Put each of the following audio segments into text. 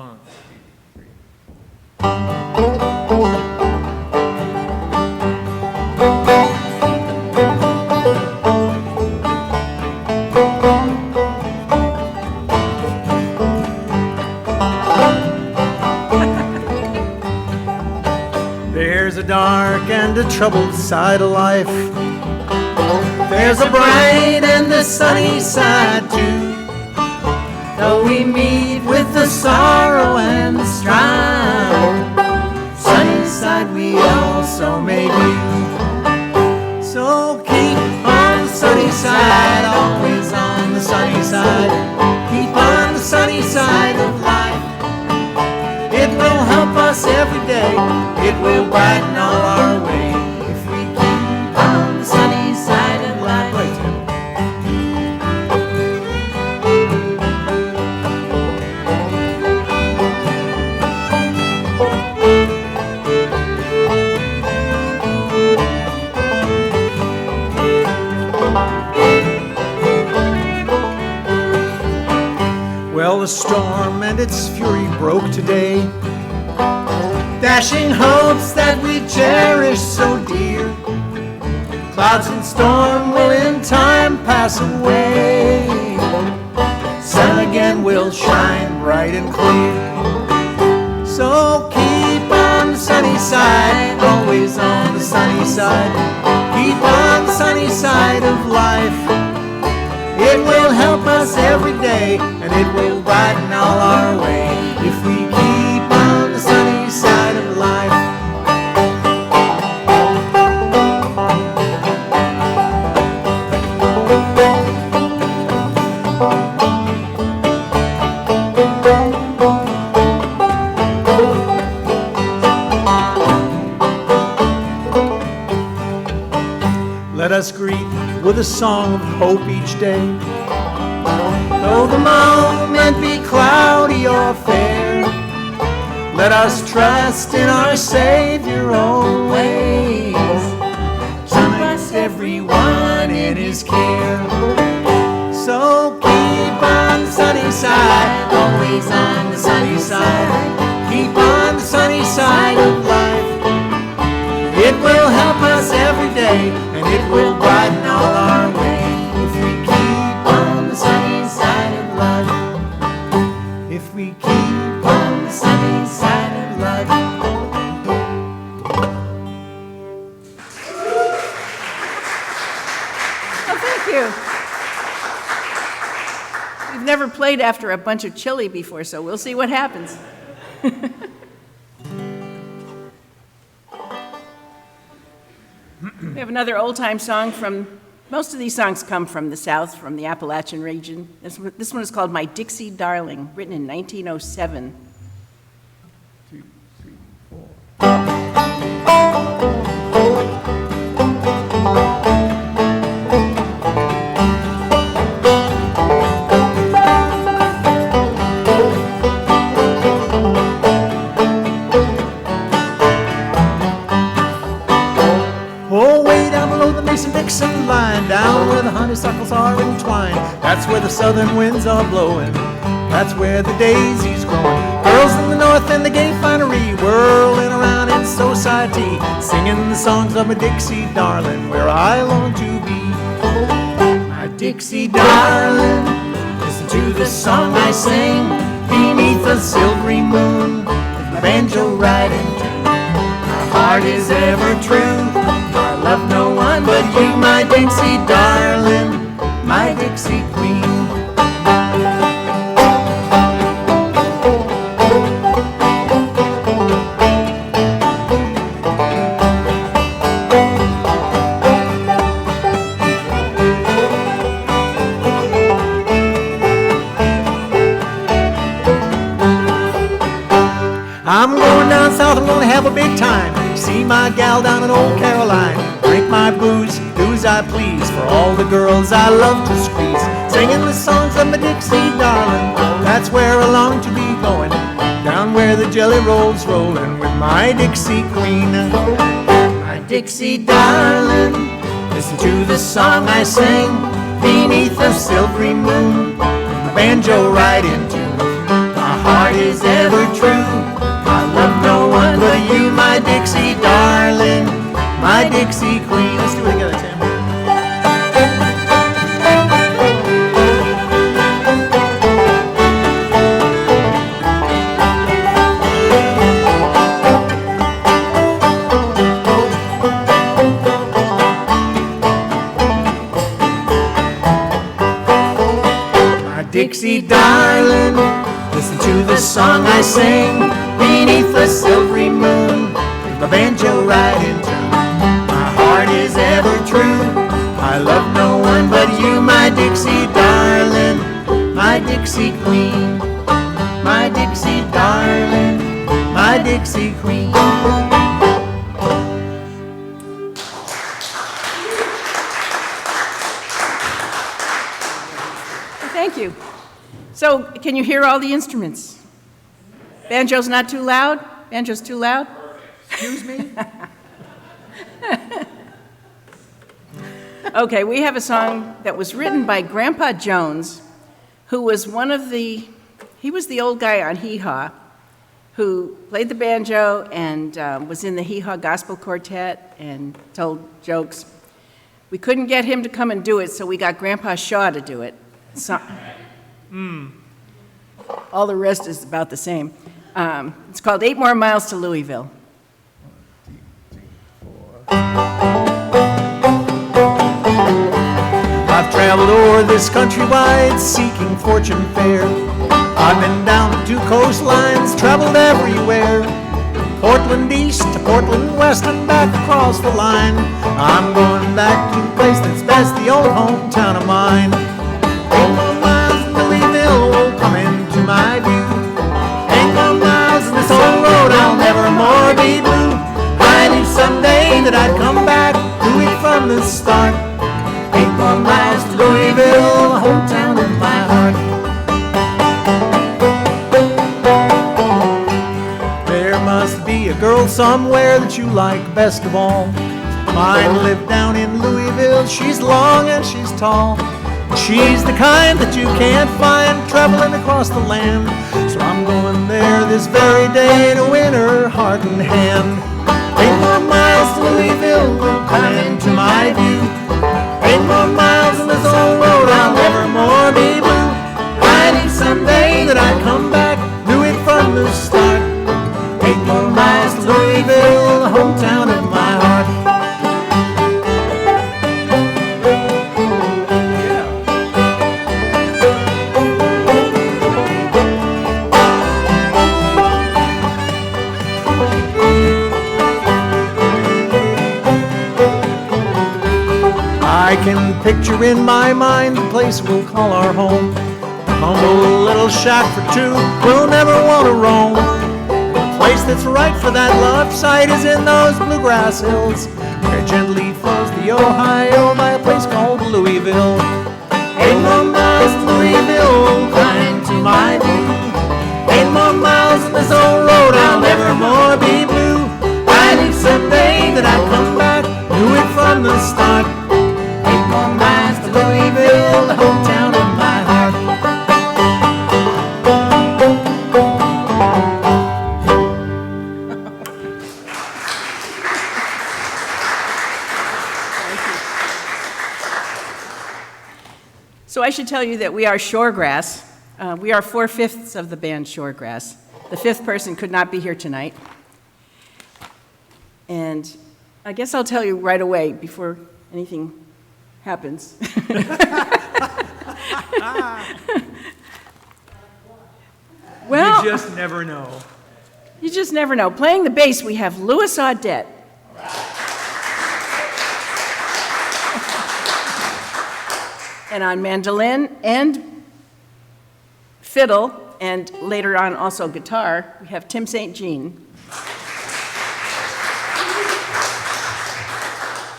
1, 2, 3. There's a dark and a troubled side of life. There's a bright and a sunny side too. Though we meet with the sorrow and the strife, sunny side we also may be. So keep on the sunny side, always on the sunny side. Keep on the sunny side of life. It will help us every day. It will brighten all our way if we keep on the sunny side of life. Well, the storm and its fury broke today, dashing hopes that we cherish so dear. Clouds and storm will in time pass away. Sun again will shine bright and clear. So keep on the sunny side, always on the sunny side. Keep on the sunny side of life. It will help us every day, and it will brighten all our way if we keep on the sunny side of life. Let us greet with a song of hope each day. Though the moment be cloudy or fair, let us trust in our Savior always. Trust everyone in His care. So keep on the sunny side, always on the sunny side. Keep on the sunny side of life. It will help us every day, and it will brighten all our way if we keep on the sunny side of life. If we keep on the sunny side of life. Oh, thank you. We've never played after a bunch of chili before, so we'll see what happens. We have another old-time song from, most of these songs come from the South, from the Appalachian region. This one is called My Dixie Darling, written in 1907. 2, 3, 4. Mason-Dixon line, down where the honeysuckles are entwined. That's where the southern winds are blowing. That's where the daisy's growing. Girls in the north and the gay finery, whirling around in society, singing the songs of my Dixie darling, where I long to be. My Dixie darling, listen to the song I sing beneath the silvery moon, with my banjo right in tune. My heart is ever true, I love no one but you, my Dixie darling, my Dixie queen. I'm going down south, I'm gonna have a big time. See my gal down in old Caroline. Drink my booze, do as I please, for all the girls I love to squeeze. Singing the songs of my Dixie darling, that's where I long to be going. Down where the jelly rolls rolling with my Dixie queen. My Dixie darling, listen to the song I sing beneath the silvery moon, with my banjo right in tune. My heart is ever true. I love no one but you, my Dixie darling, my Dixie queen. Let's do it together, Tim. Dixie darling, listen to the song I sing beneath the silvery moon, with my banjo right in tune. My heart is ever true. I love no one but you, my Dixie darling, my Dixie queen, my Dixie darling, my Dixie queen. Thank you. So, can you hear all the instruments? Banjo's not too loud? Banjo's too loud? Excuse me? Okay, we have a song that was written by Grandpa Jones, who was he was the old guy on Hee Haw, who played the banjo and was in the Hee Haw Gospel Quartet and told jokes. We couldn't get him to come and do it, so we got Grandpa Shaw to do it. So, all the rest is about the same. It's called 8 More Miles to Louisville. I've traveled o'er this country wide, seeking fortune fair. I've been down the 2 coastlines, traveled everywhere. Portland east to Portland west and back across the line. I'm going back to the place that's best, the old hometown of mine. 8 more miles to Louisville will come into my view. 8 more miles in this old road, I'll never more be blue. I knew someday that I'd come back, do it from the start. 8 more miles to Louisville, the hometown of my heart. There must be a girl somewhere that you like best of all. Mine lived down in Louisville, she's long and she's tall. She's the kind that you can't find traveling across the land. So I'm going there this very day to win her heart and hand. 8 more miles to Louisville will come into my view. 8 more miles in this old road, I'll never more be blue. I knew someday that I'd come back, knew it from the start. 8 more miles to Louisville, the hometown of my heart. I can picture in my mind the place we'll call our home. A humble little shack for 2, we'll never want to roam. The place that's right for that love site is in those bluegrass hills, where gently flows the Ohio by a place called Louisville. 8 more miles to Louisville, kind to my view. 8 more miles in this old road, I'll never more be blue. I knew someday that I'd come back, knew it from the start. 8 more miles to Louisville, the hometown of my heart. So I should tell you that we are ShoreGrass. We are 4/5 of the band ShoreGrass. The 5th person could not be here tonight. And I guess I'll tell you right away before anything happens. Well, you just never know. You just never know. Playing the bass, we have Louis Audette. And on mandolin and fiddle, and later on also guitar, we have Tim St. Jean.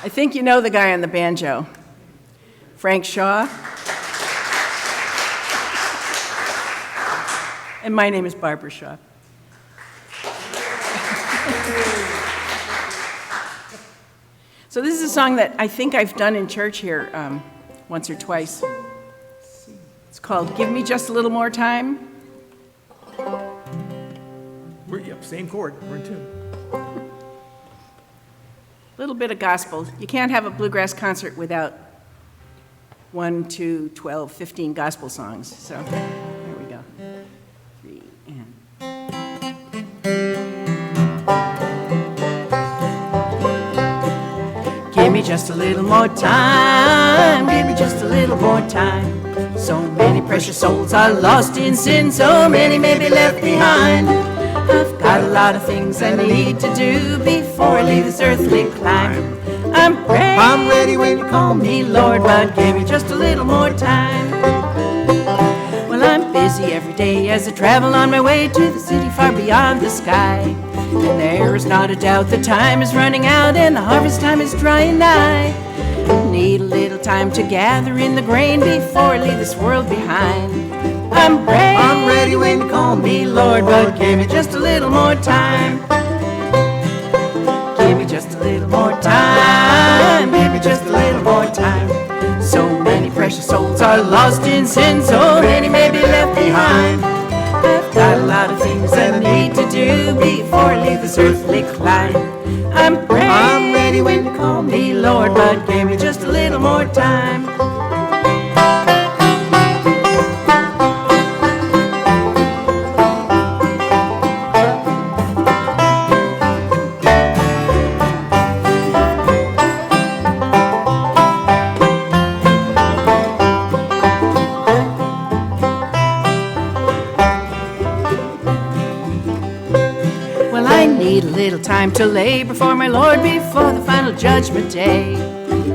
I think you know the guy on the banjo, Frank Shaw. And my name is Barbara Shaw. So this is a song that I think I've done in church here once or twice. It's called Give Me Just a Little More Time. Yep, same chord, we're in tune. Little bit of gospel. You can't have a bluegrass concert without 1, 2, 12, 15 gospel songs. So here we go. 3 and. Give me just a little more time. Give me just a little more time. So many precious souls are lost in sin. So many may be left behind. I've got a lot of things I need to do before I leave this earthly climb. I'm ready when you call me, Lord, but give me just a little more time. Well, I'm busy every day as I travel on my way to the city far beyond the sky. And there is not a doubt the time is running out and the harvest time is drawing nigh. Need a little time to gather in the grain before I leave this world behind. I'm ready when you call me, Lord, but give me just a little more time. Give me just a little more time. Give me just a little more time. So many precious souls are lost in sin. So many may be left behind. I've got a lot of things I need to do before I leave this earthly climb. I'm ready when you call me, Lord, but give me just a little more time. Need a little time to lay before my Lord before the final judgment day.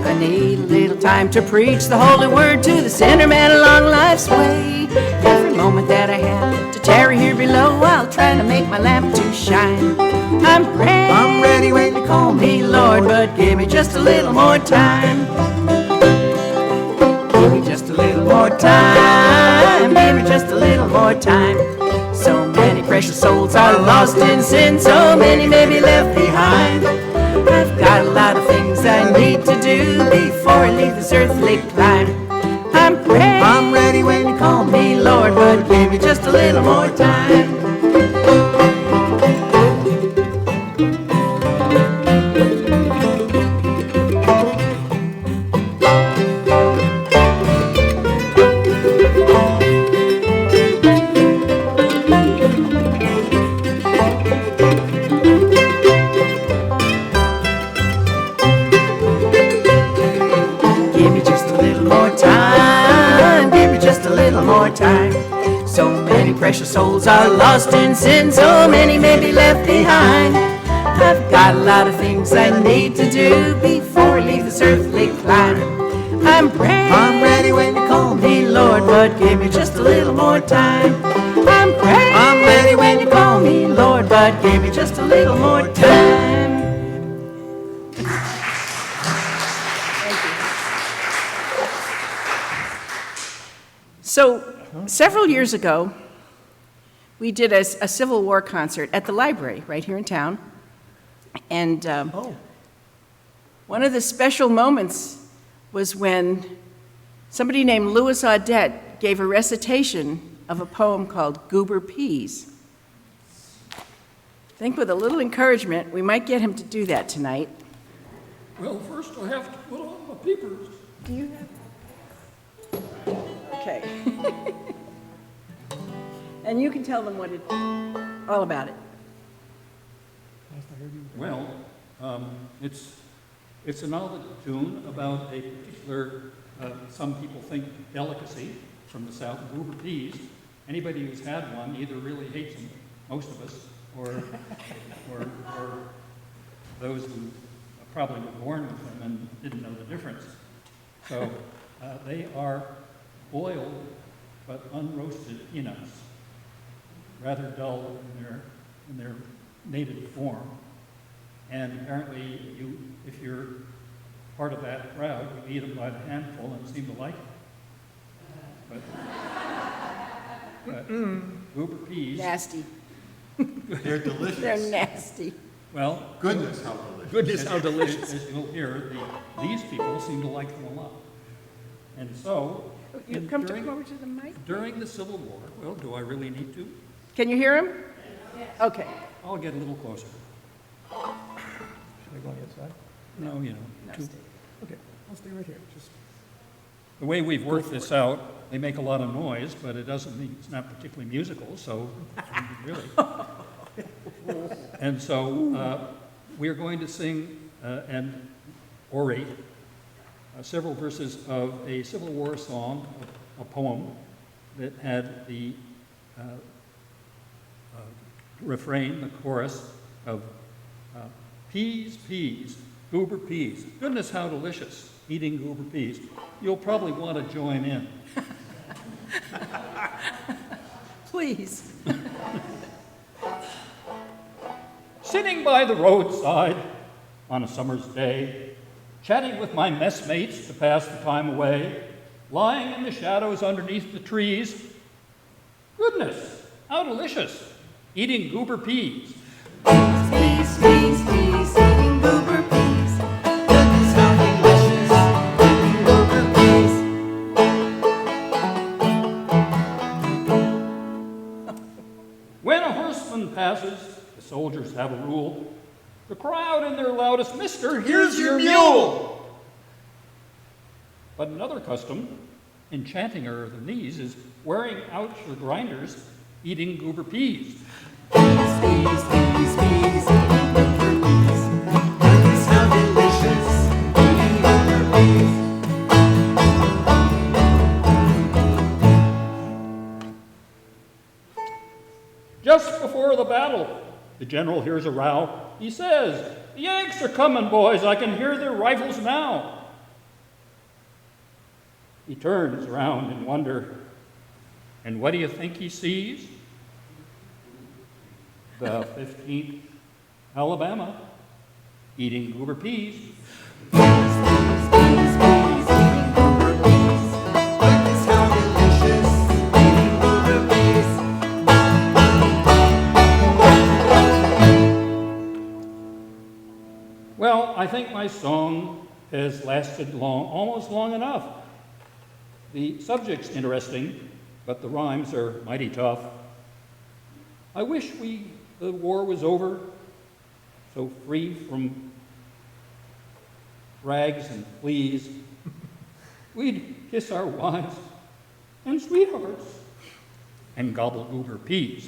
I need a little time to preach the holy word to the sinner man along life's way. Every moment that I have to tarry here below, I'll try to make my lamp to shine. I'm ready when you call me, Lord, but give me just a little more time. Give me just a little more time. Give me just a little more time. So many precious souls are lost in sin. So many may be left behind. I've got a lot of things I need to do before I leave this earthly climb. I'm ready when you call me, Lord, but give me just a little more time. Time. So many precious souls are lost in sin. So many may be left behind. I've got a lot of things I need to do before I leave this earthly climb. I'm ready when you call me, Lord, but give me just a little more time. I'm ready when you call me, Lord, but give me just a little more time. Thank you. So, several years ago, we did a Civil War concert at the library right here in town. And one of the special moments was when somebody named Louis Audette gave a recitation of a poem called Goober Peas. I think with a little encouragement, we might get him to do that tonight. Well, first I have to put on my peepers. Do you have? Okay. And you can tell them what all about it. Well, it's an old tune about a particular, some people think, delicacy from the south, Goober peas. Anybody who's had one either really hates them, most of us, or those who probably were born with them and didn't know the difference. So they are boiled but unroasted peanuts, rather dull in their native form. And apparently, if you're part of that crowd, you eat them by the handful and seem to like them. But Goober peas. Nasty. They're delicious. They're nasty. Well, Goodness, how delicious. Goodness, how delicious. as you'll hear, these people seem to like them a lot. And so, You come over to the mic. during the Civil War, well, do I really need to? Can you hear him? Okay. I'll get a little closer. Should I go on the other side? No, you know. No, too- stay. Okay, I'll stay right here, just. The way we've worked this out, they make a lot of noise, but it doesn't mean it's not particularly musical, so really. And so we are going to sing and orate several verses of a Civil War song, a poem that had the refrain, the chorus of peas, peas, goober peas. Goodness, how delicious, eating goober peas. You'll probably want to join in. Please. Sitting by the roadside on a summer's day, chatting with my messmates to pass the time away, lying in the shadows underneath the trees. Goodness, how delicious, eating goober peas. Peas, peas, peas, eating goober peas. Goodness, how delicious, eating goober peas. When a horseman passes, the soldiers have a rule to cry out in their loudest, "Mister, here's your mule!" But another custom, enchantinger than these, is wearing out your grinders, eating goober peas. Peas, peas, peas, peas, eating goober peas. Goodness, how delicious, eating goober peas. Just before the battle, the general hears a row. He says, "The Yanks are coming, boys. I can hear their rifles now." He turns around in wonder, and what do you think he sees? The 15th Alabama eating goober peas. Peas, peas, peas, peas, eating goober peas. Goodness, how delicious, eating goober peas. Well, I think my song has lasted almost long enough. The subject's interesting, but the rhymes are mighty tough. I wish the war was over, so free from rags and fleas. We'd kiss our wives and sweethearts and gobble goober peas.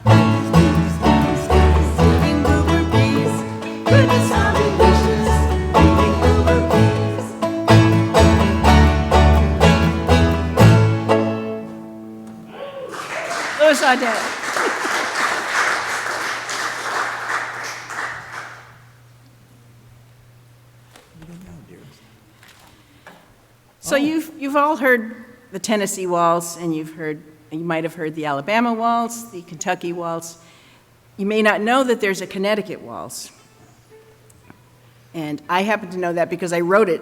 Peas, peas, peas, peas, eating goober peas. Goodness, how delicious, eating goober peas. Louis Audette. So you've all heard the Tennessee waltz, and you might have heard the Alabama waltz, the Kentucky waltz. You may not know that there's a Connecticut waltz. And I happen to know that because I wrote it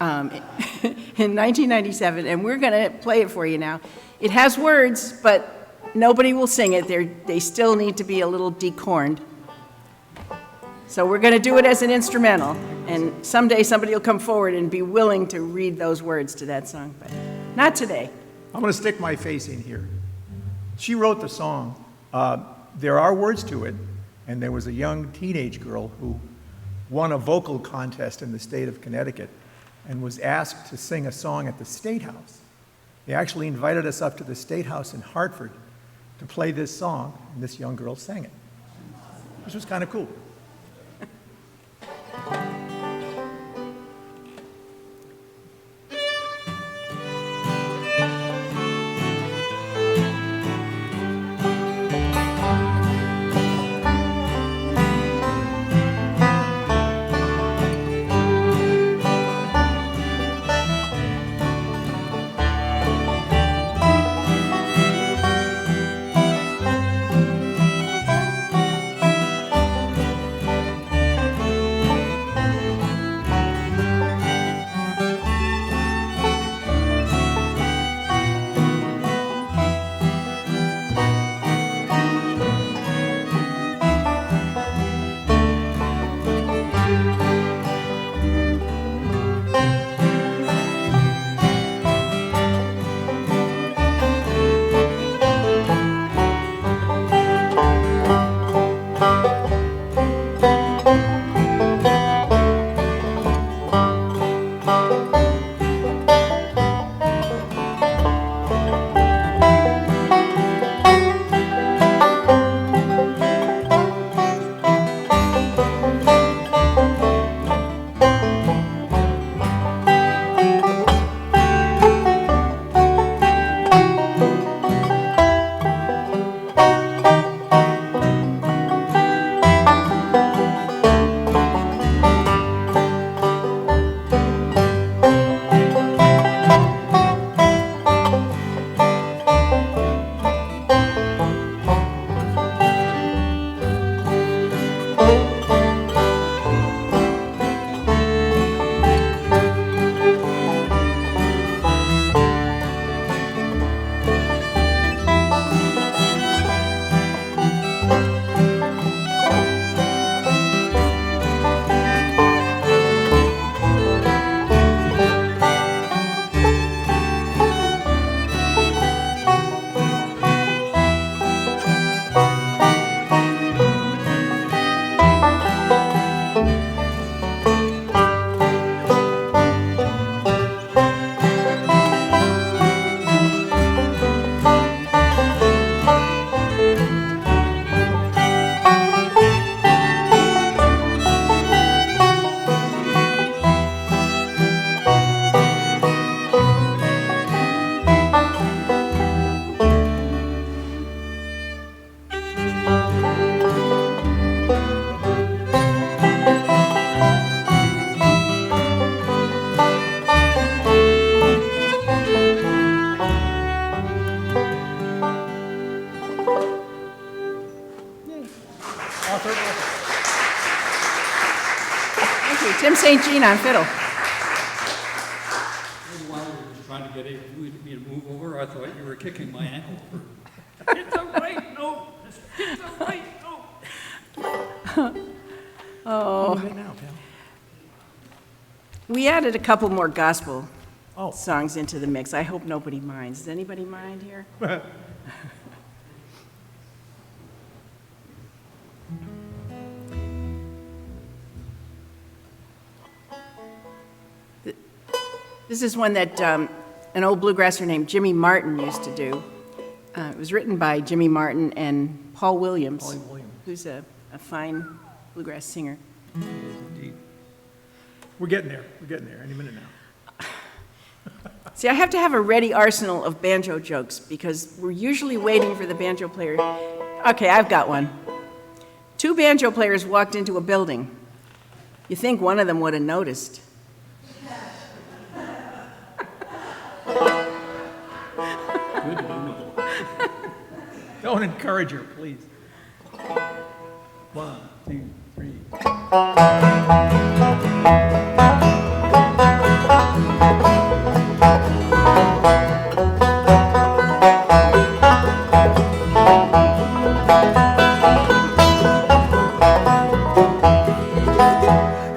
in 1997, and we're going to play it for you now. It has words, but nobody will sing it. They still need to be a little decorned. So we're going to do it as an instrumental, and someday somebody will come forward and be willing to read those words to that song, but not today. I'm going to stick my face in here. She wrote the song. There are words to it, and there was a young teenage girl who won a vocal contest in the state of Connecticut and was asked to sing a song at the State House. They actually invited us up to the State House in Hartford to play this song, and this young girl sang it. This was kind of cool. Tim St. Jean on fiddle. While you were trying to get me to move over, I thought you were kicking my ankle. Hit the right note. Hit the right note. We added a couple more gospel Oh. songs into the mix. I hope nobody minds. Does anybody mind here? This is one that an old bluegrasser named Jimmy Martin used to do. It was written by Jimmy Martin and Paul Williams, who's a fine bluegrass singer. Indeed. We're getting there. We're getting there any minute now. See, I have to have a ready arsenal of banjo jokes because we're usually waiting for the banjo player. Okay, I've got one. Two banjo players walked into a building. You think one of them would have noticed. Good humor. Don't encourage her, please. 1, 2, 3.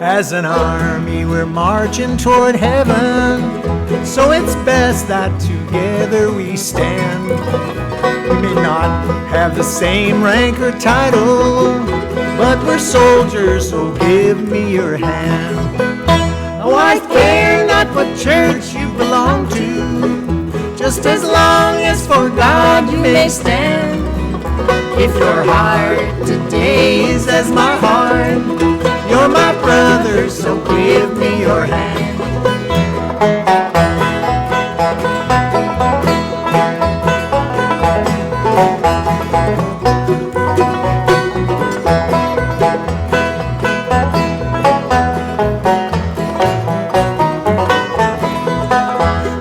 As an army, we're marching toward heaven, so it's best that together we stand. We may not have the same rank or title, but we're soldiers, so give me your hand. Oh, I care not what church you belong to, just as long as for God you may stand. If your heart today is as my heart, you're my brother, so give me your hand.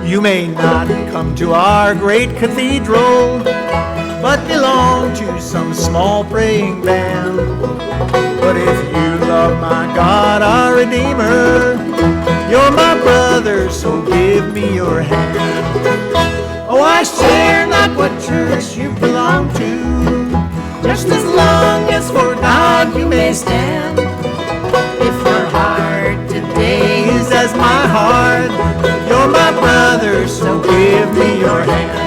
You may not come to our great cathedral, but belong to some small praying band. But if you love my God, our Redeemer, you're my brother, so give me your hand. Oh, I care not what church you belong to, just as long as for God you may stand. If your heart today is as my heart, you're my brother, so give me your hand.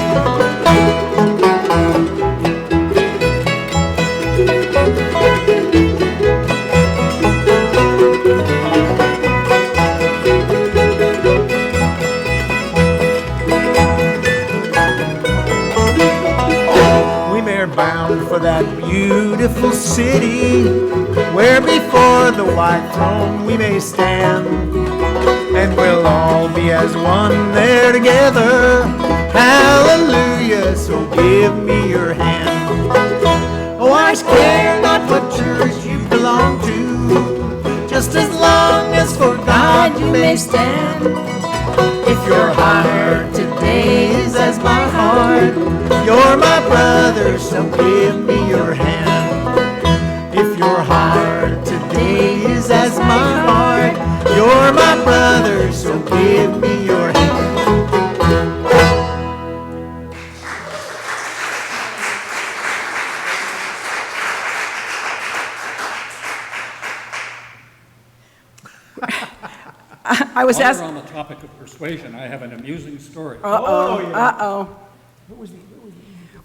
Bound for that beautiful city, where before the white throne we may stand, and we'll all be as one there together. Hallelujah, so give me your hand. Oh, I care not what church you belong to, just as long as for God you may stand. If your heart today is as my heart, you're my brother, so give me your hand. If your heart today is as my heart, you're my brother, so give me your hand. I was While asked. we're on the topic of persuasion, I have an amusing story. Uh-oh.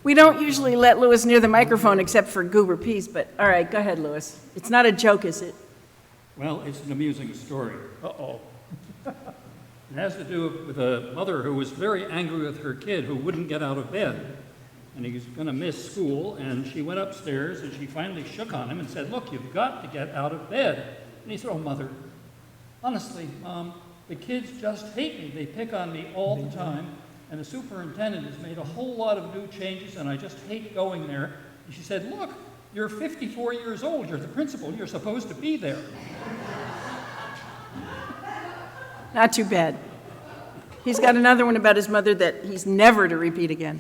We don't usually let Louis near the microphone except for Goober Peas, but all right, go ahead, Louis. It's not a joke, is it? Well, it's an amusing story. Uh-oh. It has to do with a mother who was very angry with her kid who wouldn't get out of bed. And he was going to miss school, and she went upstairs, and she finally shook on him and said, "Look, you've got to get out of bed." And he said, "Oh, Mother, honestly, Mom, the kids just hate me. They pick on me all the time, and the superintendent has made a whole lot of new changes, and I just hate going there." And she said, "Look, you're 54 years old. You're the principal. You're supposed to be there." Not too bad. He's got another one about his mother that he's never to repeat again.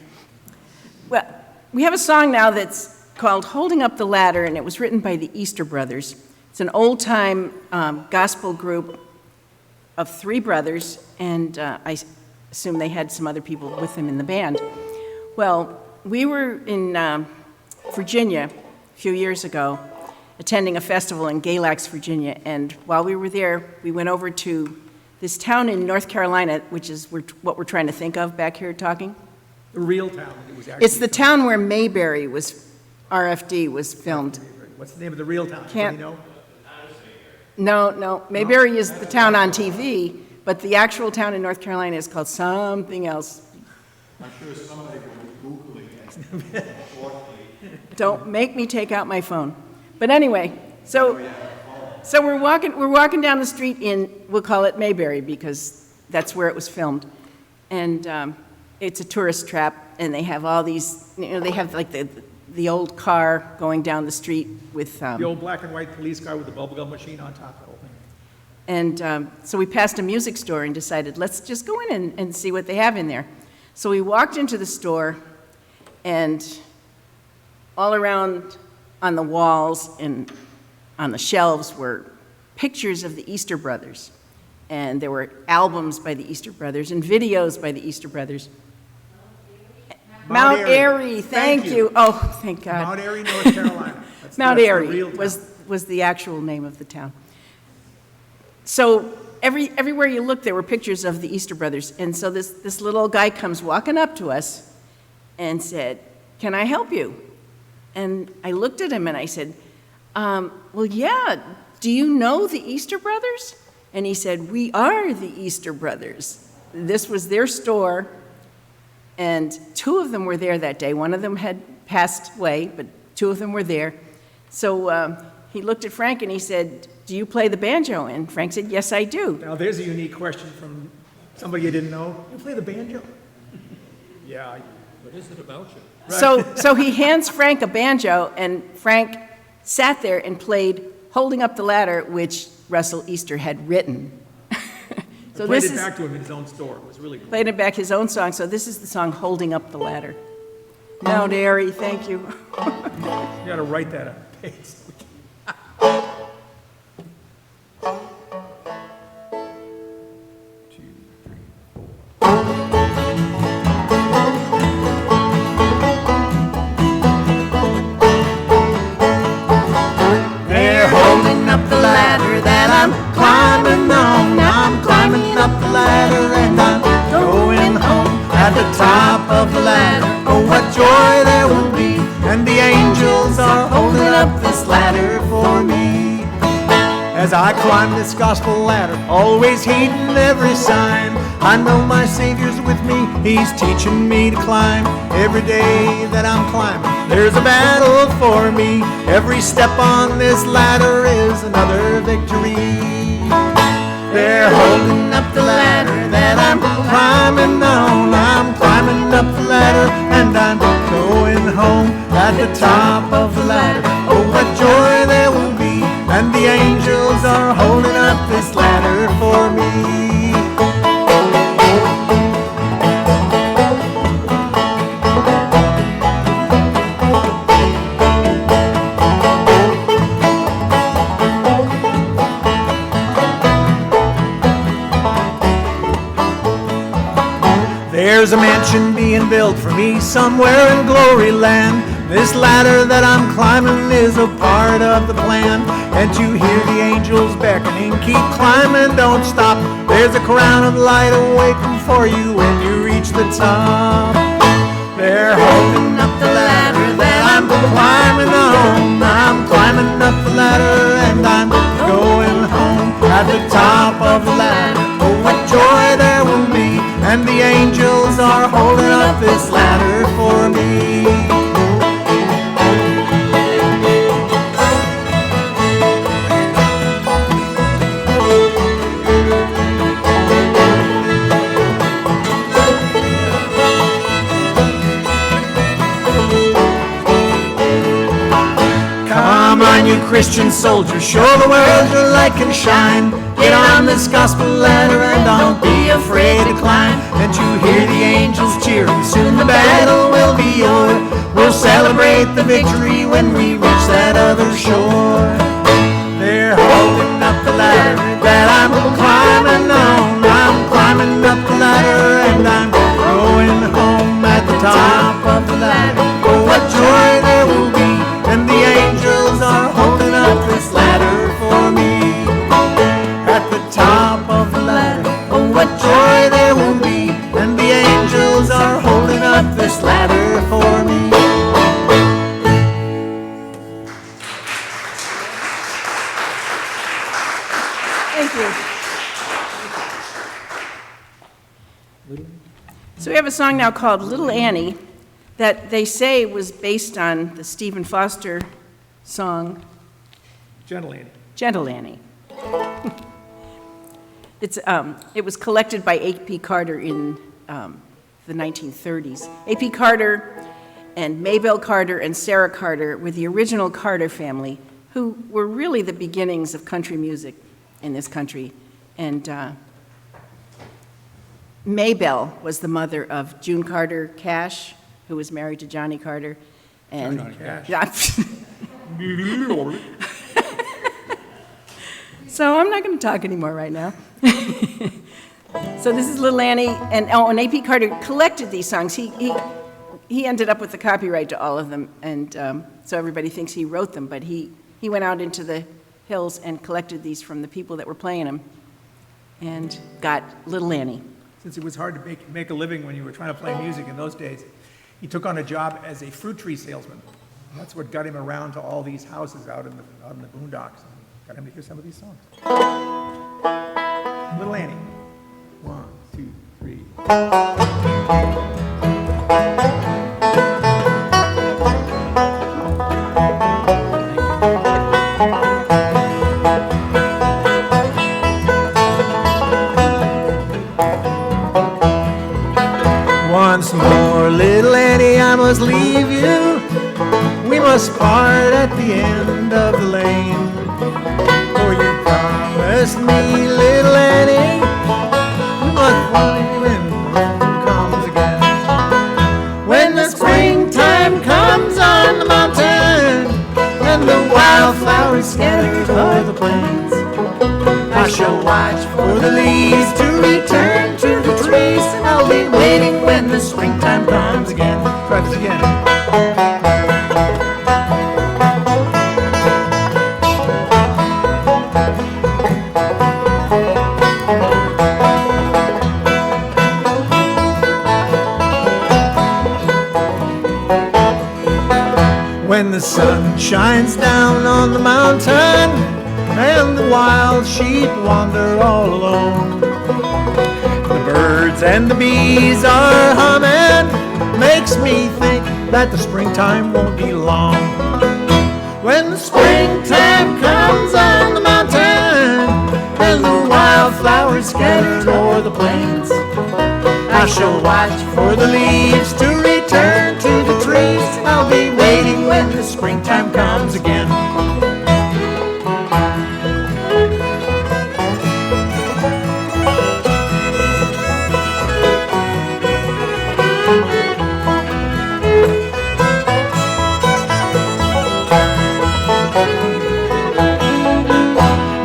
Well, we have a song now that's called Holding Up the Ladder, and it was written by the Easter Brothers, It's an old-time gospel group of 3 brothers, and I assume they had some other people with them in the band. Well, we were in Virginia a few years ago, attending a festival in Galax, Virginia, and while we were there, we went over to this town in North Carolina, which is what we're trying to think of back here talking. The real town. It was actually It's the town where Mayberry RFD was filmed. What's the name of the real town? Can't- Anybody know? No, Mayberry is the town on TV, but the actual town in North Carolina is called something else. I'm sure somebody will be Googling it shortly. Don't make me take out my phone. But anyway, so we're walking down the street we'll call it Mayberry because that's where it was filmed. And it's a tourist trap, and they have all these, they have like the old car going down the street with... The old black and white police car with the bubblegum machine on top of the whole thing. And so we passed a music store and decided, let's just go in and see what they have in there. So we walked into the store, and all around on the walls and on the shelves were pictures of the Easter Brothers. And there were albums by the Easter Brothers and videos by the Easter Brothers. Mount Airy, thank you. Oh, thank God. Mount Airy, North Carolina. Mount that's the Airy real town. was the actual name of the town. So everywhere you look, there were pictures of the Easter Brothers. And so this little guy comes walking up to us and said, "Can I help you?" And I looked at him and I said, "Well, yeah, do you know the Easter Brothers?" And he said, "We are the Easter Brothers." This was their store, and 2 of them were there that day. One of them had passed away, but 2 of them were there. So he looked at Frank and he said, "Do you play the banjo?" And Frank said, "Yes, I do." Now, there's a unique question from somebody you didn't know. You play the banjo? Yeah. What is it about you? So he hands Frank a banjo, and Frank sat there and played Holding Up the Ladder, which Russell Easter had written. So Played this it is back to him in his own store. It was really cool. played it back his own song. So this is the song Holding Up the Ladder. Mount Airy, thank you. You got to write that on a page. They're holding up the ladder that I'm climbing on. I'm climbing up the ladder and I'm going home. At the top of the ladder, oh what joy there will be. And the angels are holding up this ladder for me. As I climb this gospel ladder, always heeding every sign, I know my Savior's with me, He's teaching me to climb. Every day that I'm climbing, there's a battle for me. Every step on this ladder is another victory. They're holding up the ladder that I'm climbing on. I'm climbing up the ladder and I'm going home. At the top of the ladder, oh what joy there will be. And the angels are holding up this ladder for me. There's a mansion being built for me somewhere in glory land. This ladder that I'm climbing is a part of the plan. And you hear the angels beckoning, keep climbing, don't stop. There's a crown of light awaiting for you when you reach the top. They're holding up the ladder that I'm climbing on. I'm climbing up the ladder and I'm going home. At the top of the ladder, oh what joy there will be. And the angels are holding up this ladder for me. Come on, you Christian soldiers, show the world your light can shine. Get on this gospel ladder and don't be afraid to climb. And you hear the angels cheering, soon the battle will be o'er. We'll celebrate the victory when we reach that other shore. They're So we have a song now called Little Annie that they say was based on the Stephen Foster song Gentle Annie. Gentle Annie. It was collected by A.P. Carter in the 1930s. A.P. Carter and Maybelle Carter and Sarah Carter were the original Carter family, who were really the beginnings of country music in this country. And Maybelle was the mother of June Carter Cash, who was married to Johnny Carter. And Johnny Cash. So I'm not going to talk anymore right now. So this is Little Annie, and A.P. Carter collected these songs. He ended up with the copyright to all of them, and so everybody thinks he wrote them, but he went out into the hills and collected these from the people that were playing them, and got Little Annie. Since it was hard to make a living when you were trying to play music in those days, he took on a job as a fruit tree salesman. And that's what got him around to all these houses out in the boondocks. Got him to hear some of these songs. Little Annie. 1, 2, 3. Once more, little Annie, I must leave you. We must part at the end of the lane. For you promised me, little Annie, we must find when the moon comes again. When the springtime comes on the mountain, and the wildflowers scatter o'er the plains, I shall watch for the leaves to return to the trees, and I'll be waiting when the springtime comes again. Try this again. When the sun shines down on the mountain and the wild sheep wander all alone, the birds and the bees are humming, makes me think that the springtime won't be long. When the springtime comes on the mountain and the wildflowers scatter o'er the plains, I shall watch for the leaves to return to the trees. I'll be waiting when the springtime comes again.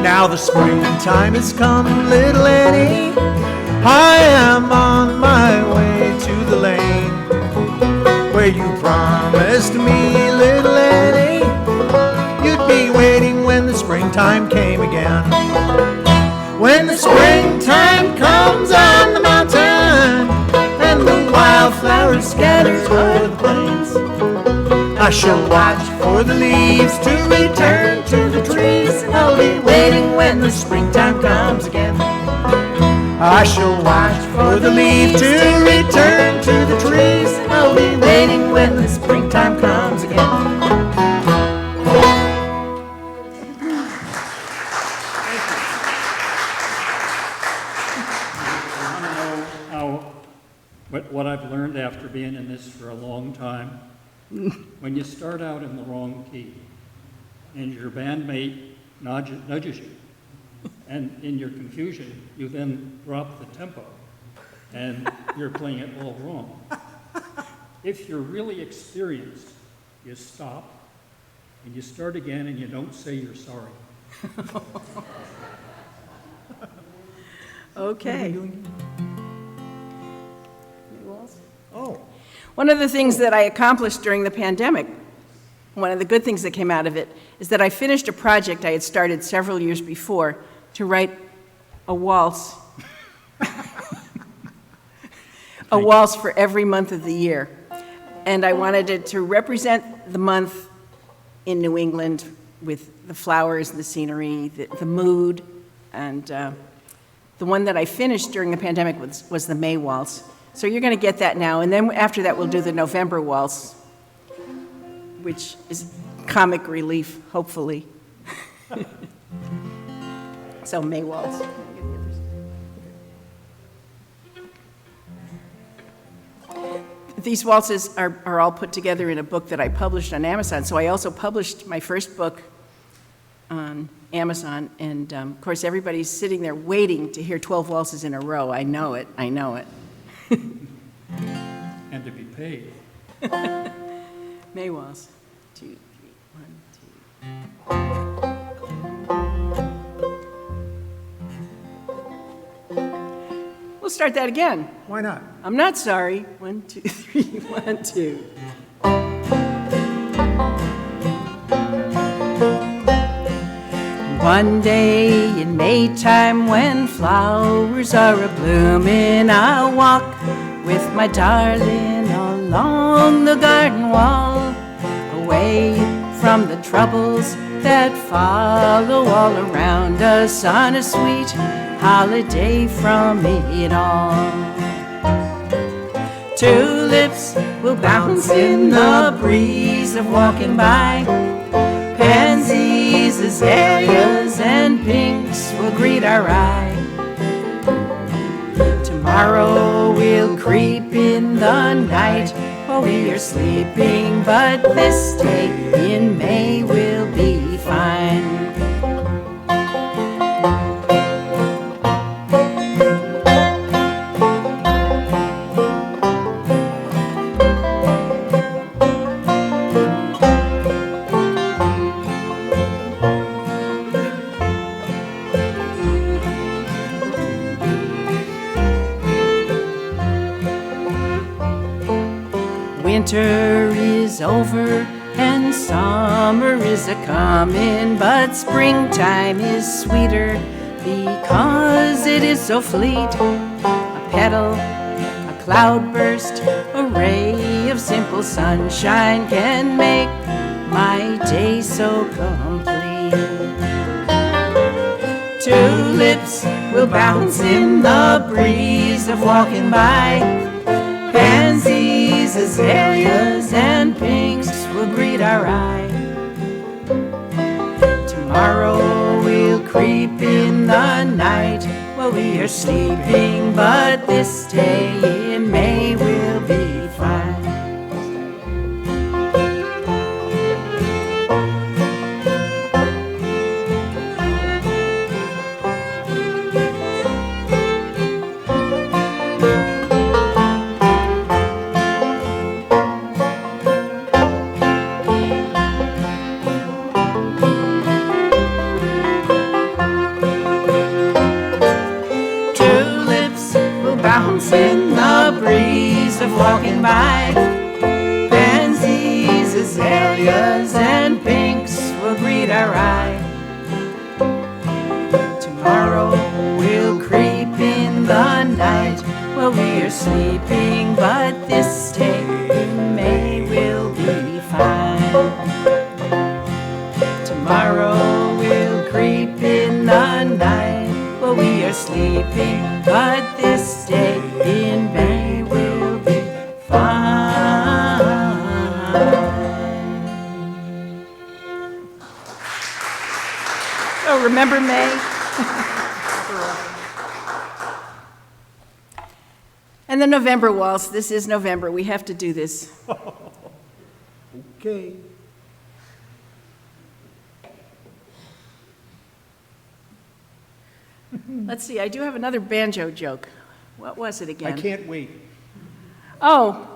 Now the springtime has come, little Annie. I am on my way to the lane where you promised me, little Annie, you'd be waiting when the springtime came again. When the springtime comes on the mountain and the wildflowers scatter o'er the plains, I shall watch for the leaves to return to the trees, and I'll be waiting when the springtime comes again. I shall watch for the leaves to return to the trees, and I'll be waiting when the springtime comes again. I want to know what I've learned after being in this for a long time. When you start out in the wrong key and your bandmate nudges you, and in your confusion, you then drop the tempo, and you're playing it all wrong. If you're really experienced, you stop, and you start again, and you don't say you're sorry. Okay. Oh. One of the things that I accomplished during the pandemic, one of the good things that came out of it, is that I finished a project I had started several years before to write a waltz. A waltz for every month of the year. And I wanted it to represent the month in New England with the flowers, the scenery, the mood. And the one that I finished during the pandemic was the May Waltz, So you're going to get that now, and then after that, we'll do the November waltz, which is comic relief, hopefully. So May waltz. These waltzes are all put together in a book that I published on Amazon. So I also published my first book on Amazon, and of course everybody's sitting there waiting to hear 12 waltzes in a row. I know it, I know it. And to be paid. May waltz. 2, 3, 1, 2. We'll start that again. Why not? I'm not sorry. 1, 2, 3, 1, 2. One day in Maytime when flowers are a-bloomin', I'll walk with my darling along the garden wall, away from the troubles that follow all around us on a sweet holiday from it all. Tulips will bounce in the breeze of walking by, pansies, azaleas, and pinks will greet our eye. Tomorrow we'll creep in the night while we are sleeping, but this day in May will be fine. Winter is over and summer is a-comin', but springtime is sweeter because it is so fleet. A petal, a cloudburst, a ray of simple sunshine can make my day so complete. Tulips will bounce in the breeze of walking by, pansies, azaleas, and pinks will greet our eye. Tomorrow we'll creep in the night while we are sleeping, but this day in May will be fine. In the breeze of walking by, pansies, azaleas, and pinks will greet our eye. Tomorrow we'll creep in the night while we are sleeping, but this day in May will be fine. Tomorrow we'll creep in the night while we are sleeping, but this day in May will be fine. So remember May? And the November waltz. This is November. We have to do this. Okay. Let's see, I do have another banjo joke. What was it I again? can't wait. Oh.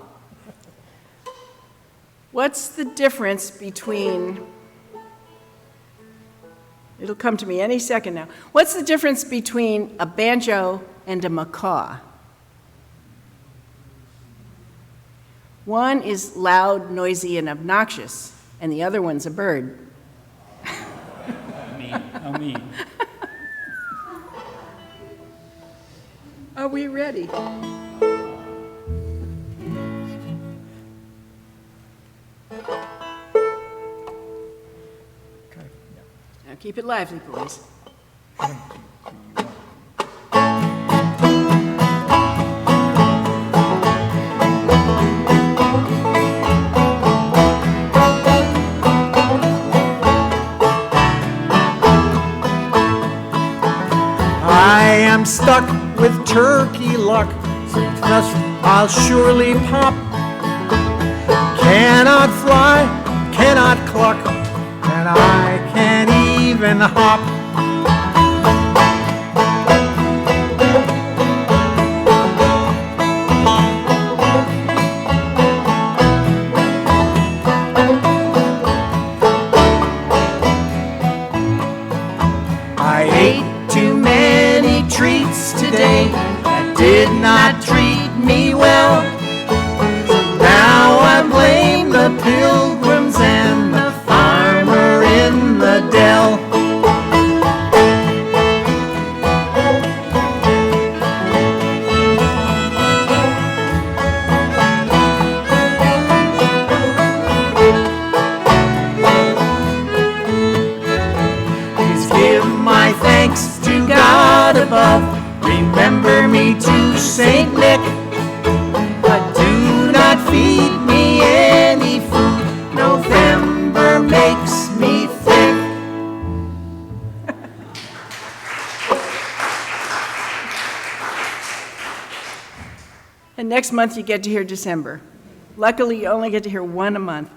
What's the difference between, it'll come to me any second now. What's the difference between a banjo and a macaw? One is loud, noisy, and obnoxious, and the other one's a bird. How mean. Are we ready? Now keep it lively, boys. duck with turkey luck, thus I'll surely pop. Cannot fly, cannot cluck, and I can't even hop. I ate too many treats today that did not treat me well. Now I blame the pilgrims and the farmer in the dell. Please give my thanks to God above. Remember me to Saint Nick. But do not feed me any food. November makes me thick. And next month, you get to hear December. Luckily, you only get to hear one a month.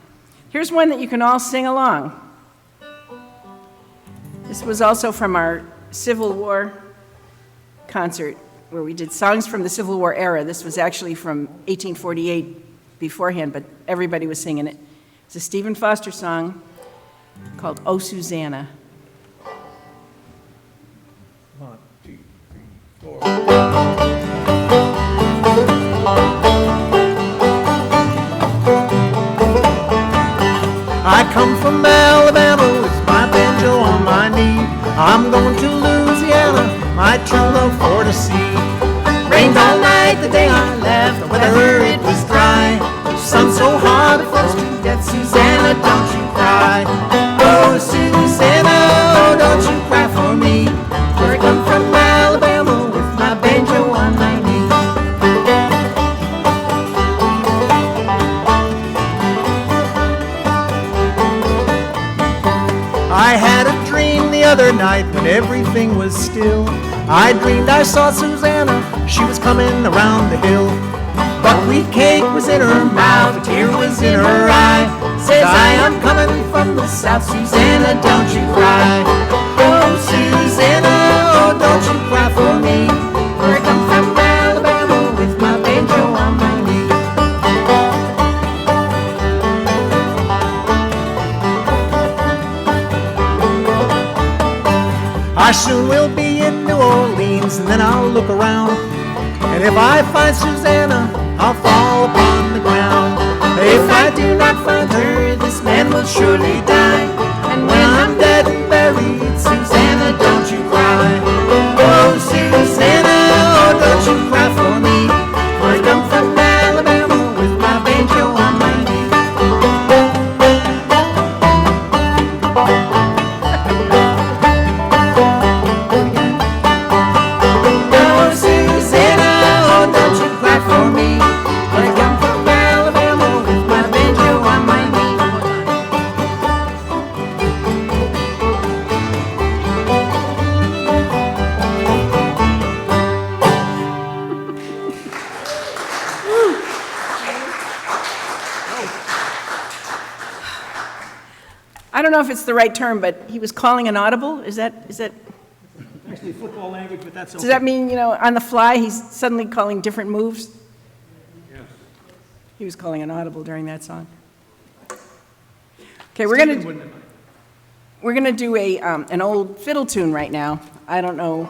Here's one that you can all sing along. This was also from our Civil War concert, where we did songs from the Civil War era. This was actually from 1848 beforehand, but everybody was singing it. It's a Stephen Foster song called "Oh, Susanna." 1, 2, 3, 4. I come from Alabama with my banjo on my knee. I'm going to Louisiana, my true love for to see. Rained all night the day I left, the weather it was dry. Sun so hot it froze to death. Susanna, don't you cry. Oh, Susanna, oh, don't you cry for me. For I come from Alabama with my banjo on my knee. I had a dream the other night when everything was still. I dreamed I saw Susanna, she was coming around the hill. Buckwheat cake was in her mouth, a tear was in her eye. Says I am coming from the south, Susanna, don't you cry. Oh, Susanna, oh, don't you cry for me. For I come from Alabama with my banjo on my knee. I soon will be in New Orleans, and then I'll look around. And if I find Susanna, I'll fall upon the ground. If I do not find her, this man will surely die. And when I'm dead and buried, Susanna, don't you cry. Oh, Susanna, oh, don't you cry for me. For I come from Alabama with my banjo on my knee. Oh, Susanna, oh, don't you cry for me. For I come from Alabama with my banjo on my knee. I don't know if it's the right term, but he was calling an audible. Is that? Actually, football language, but that's okay. Does that mean, on the fly, he's suddenly calling different moves? Yes. He was calling an audible during that song. Okay, we're gonna do an old fiddle tune right now. I don't know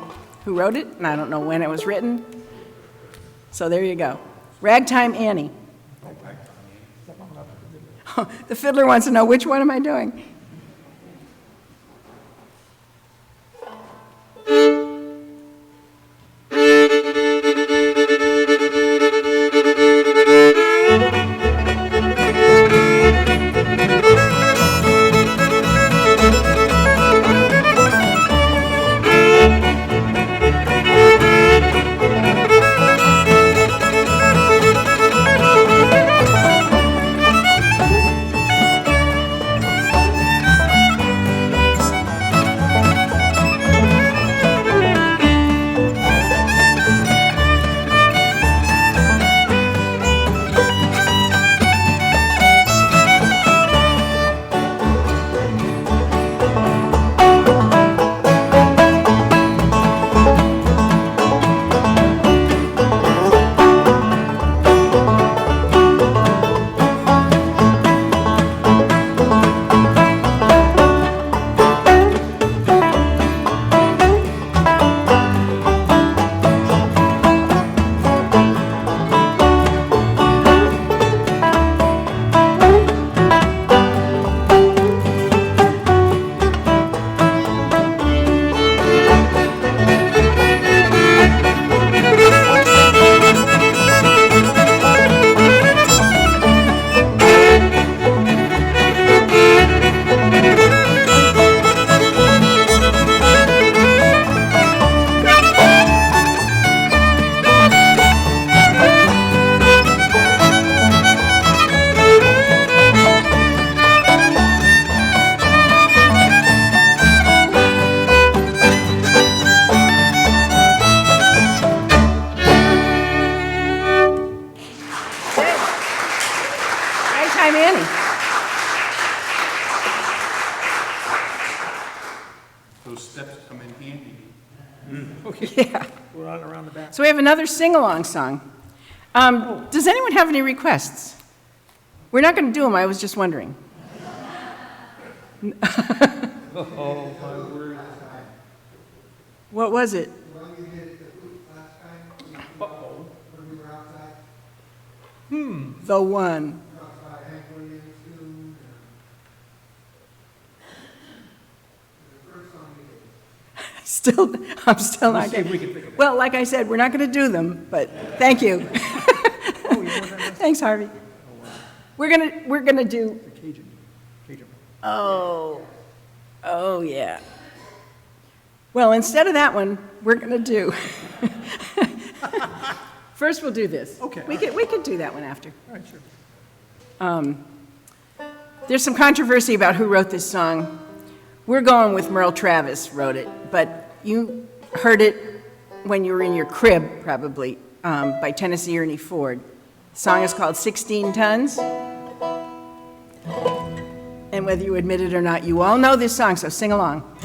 who wrote it, and I don't know when it was written. So there you go. Ragtime Annie. The fiddler wants to know, which one am I doing? Yeah. We're on around the back. So we have another sing-along song. Does anyone have any requests? We're not going to do them, I was just wondering. Oh, my word. What was it? Uh-oh. The one. I'm still not See if we getting. can think of it. Well, like I said, we're not going to do them, but thank you. Thanks, Harvey. We're gonna do. Cajun. Oh, yeah. Well, instead of that one, we're gonna do. First, we'll do this. Okay. We could do that one after. All right, sure. There's some controversy about who wrote this song. We're going with Merle Travis wrote it, but you heard it when you were in your crib, probably, by Tennessee Ernie Ford. The song is called 16 Tons. And whether you admit it or not, you all know this song, so sing along. 1,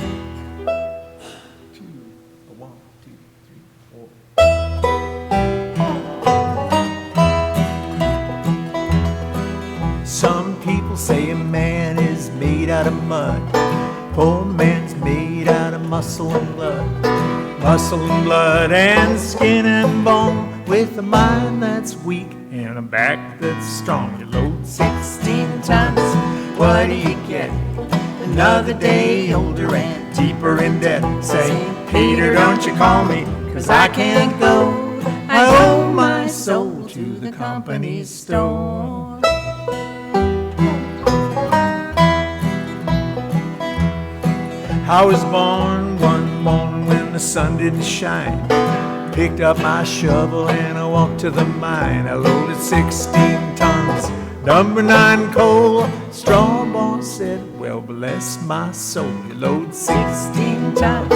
2, 3, 4. Some people say a man is made out of mud. Poor man's made out of muscle and blood. Muscle and blood and skin and bone, with a mind that's weak and a back that's strong. You load 16 tons, what do you get? Another day older and deeper in debt. Say, Peter, don't you call me, 'cause I can't go. I owe my soul to the company store. I was born one morning when the sun didn't shine. Picked up my shovel and I walked to the mine. I loaded 16 tons, number 9 coal. Straw boss said, well, bless my soul. You load 16 tons,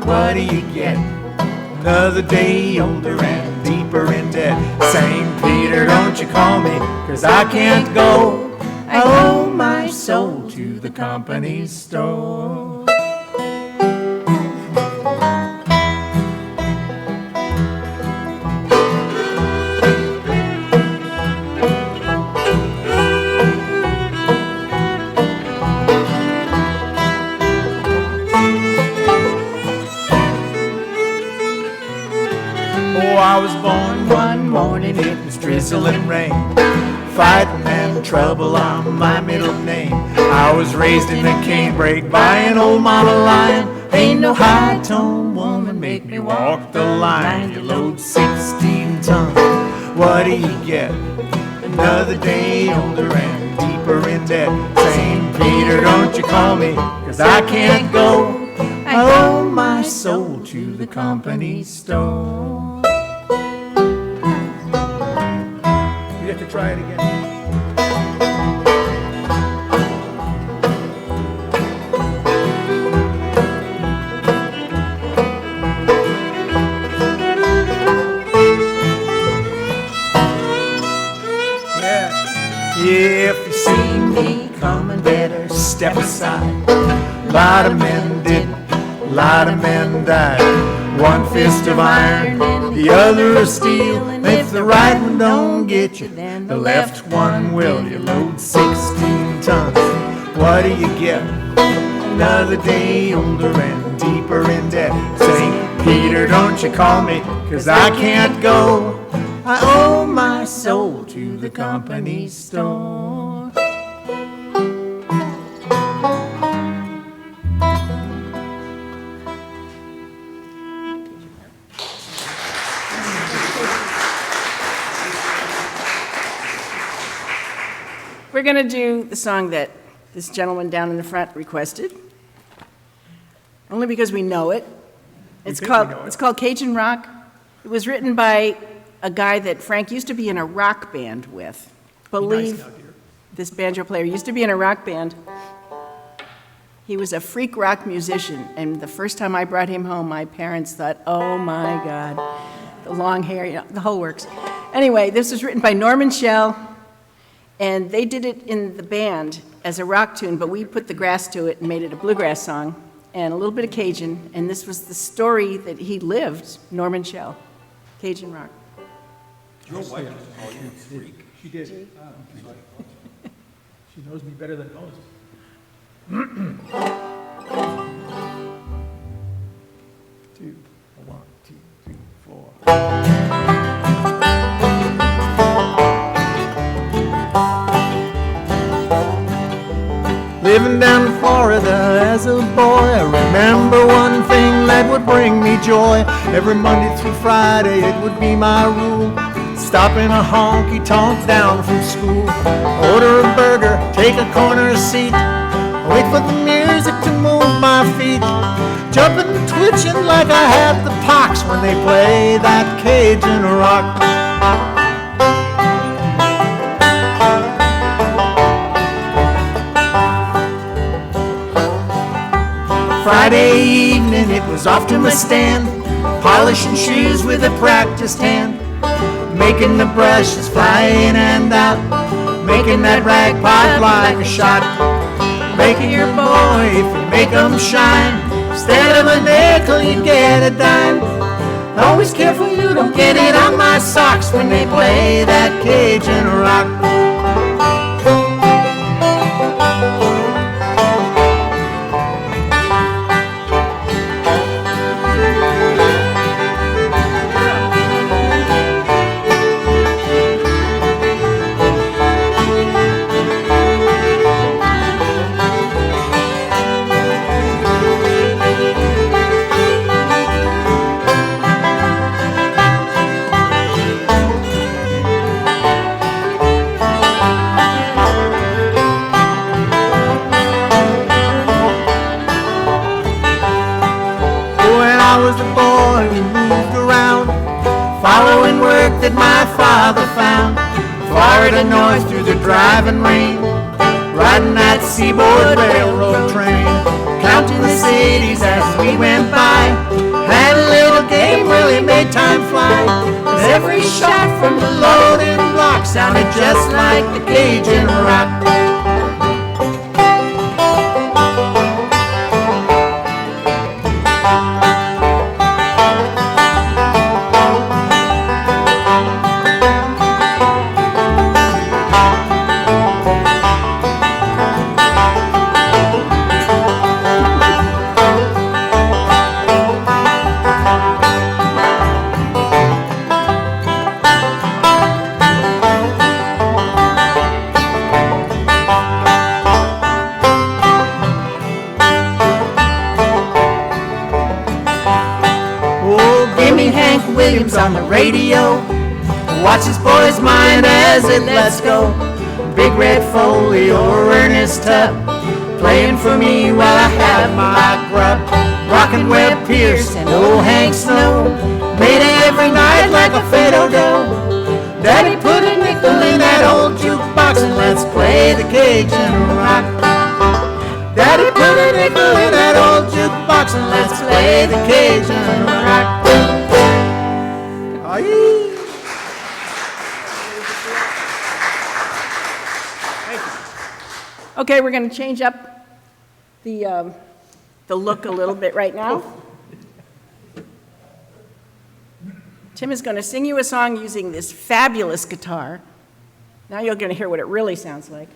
what do you get? Another day older and deeper in debt. St. Peter, don't you call me, 'cause I can't go. I owe my soul to the company store. I was born one morning, it was drizzling rain. Fighting and trouble on my middle name. I was raised in a canebrake by an old mama lion. Ain't no high-tone woman make me walk the line. You load 16 tons, what do you get? Another day older and deeper in debt. St. Peter, don't you call me, 'cause I can't go. I owe my soul to the company store. You have to try it again. If you see me coming, better step aside. Lot of men did, lot of men died. One fist of iron, the other of steel. If the right one don't get you, then the left one will. You load 16 tons, what do you get? Another day older and deeper in debt. St. Peter, don't you call me, 'cause I can't go. I owe my soul to the company store. We're going to do the song that this gentleman down in the front requested, only because we know it. It's called Cajun Rock. It was written by a guy that Frank used to be in a rock band with. This banjo player used to be in a rock band. He was a freak rock musician, and the first time I brought him home, my parents thought, oh my God, the long hair, you know, the whole works. Anyway, this was written by Norman Shell, and they did it in the band as a rock tune, but we put the grass to it and made it a bluegrass song. and a little bit of Cajun, and this was the story that he lived, Norman Shell, Cajun rock. Your wife used to call you a freak. She did. She knows me better than most. Two, 1, 2, 3, 4. Living down in Florida as a boy, I remember one thing that would bring me joy. Every Monday through Friday it would be my rule, stop in a honky-tonk down from school, order a burger, take a corner seat, wait for the music to move my feet, jumping and twitching like I had the pox when they play that Cajun rock. Friday evening it was off to my stand, polishing shoes with a practiced hand, making the brushes fly in and out, making that rag pipe like a shot, making your boy if you make 'em shine, instead of a nickel you get a dime. Always careful you don't get it on my socks when they play that Cajun rock. That my father found, Florida north through the driving rain, riding that seaboard railroad train, counting the cities as we went by, had a little game, really made time fly, 'cause every shot from the loading block sounded just like the Cajun rock. On the radio, watch this boy's mind as it lets go. Big Red Foley or Ernest Tubb, playing for me while I have my grub. Rockin' Webb Pierce and old Hank Snow, made every night like a Fado. Daddy put a nickel in that old jukebox and let's play the Cajun rock. Daddy put a nickel in that old jukebox and let's play the Cajun rock. Okay, we're going to change up the look a little bit right now. Tim is going to sing you a song using this fabulous guitar. Now you're going to hear what it really sounds like.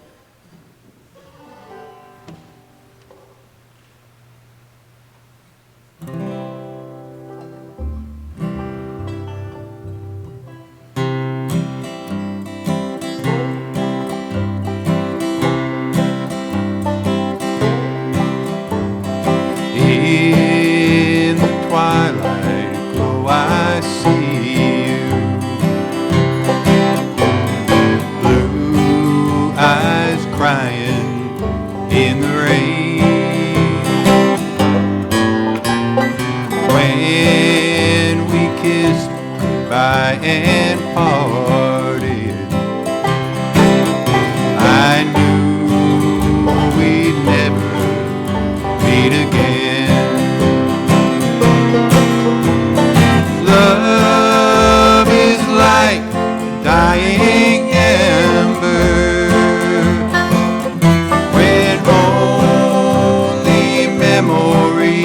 In the twilight glow I see you, blue eyes crying in the rain. When we kissed goodbye and parted, I knew we'd never meet again. Love is like a dying ember, when only memories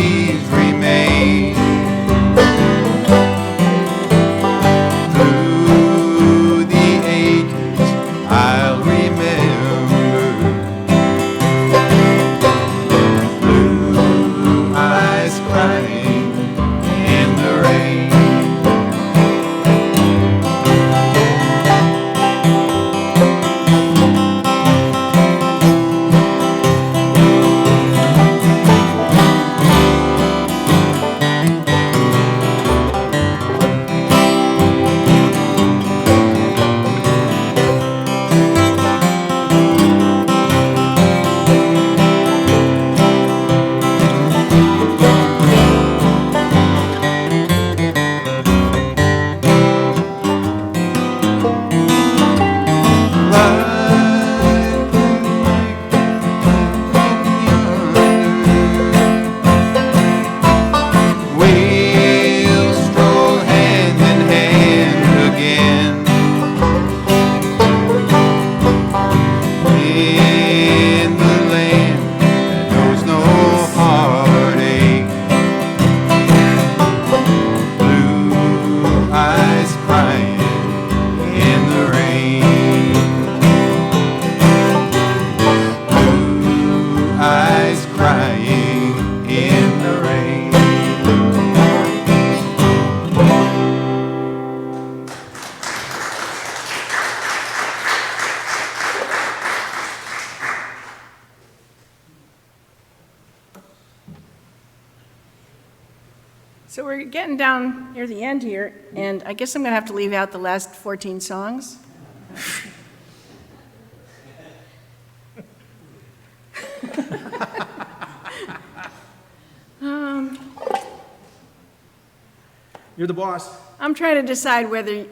So we're getting down near the end here, and I guess I'm going to have to leave out the last 14 songs. You're the boss. I'm trying to decide whether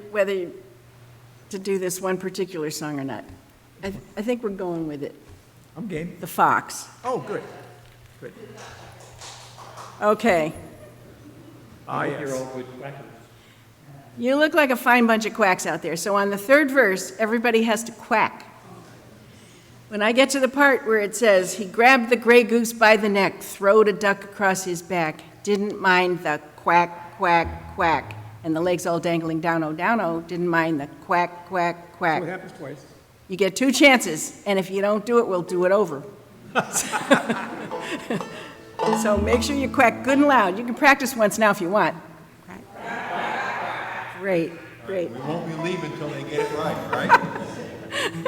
to do this one particular song or not. I think we're going with it. I'm game. The Fox. Oh, good. Good. Okay. Ah, You're yes. all good quackers. You look like a fine bunch of quacks out there. So on the third verse, everybody has to quack. When I get to the part where it says, he grabbed the gray goose by the neck, throwed a duck across his back, didn't mind the quack, quack, quack, and the legs all dangling down-o, didn't mind the quack, quack, quack. So it happens twice. You get 2 chances, and if you don't do it, we'll do it over. So make sure you quack good and loud. You can practice once now if you want. Great, great. We won't be leaving until they get it right,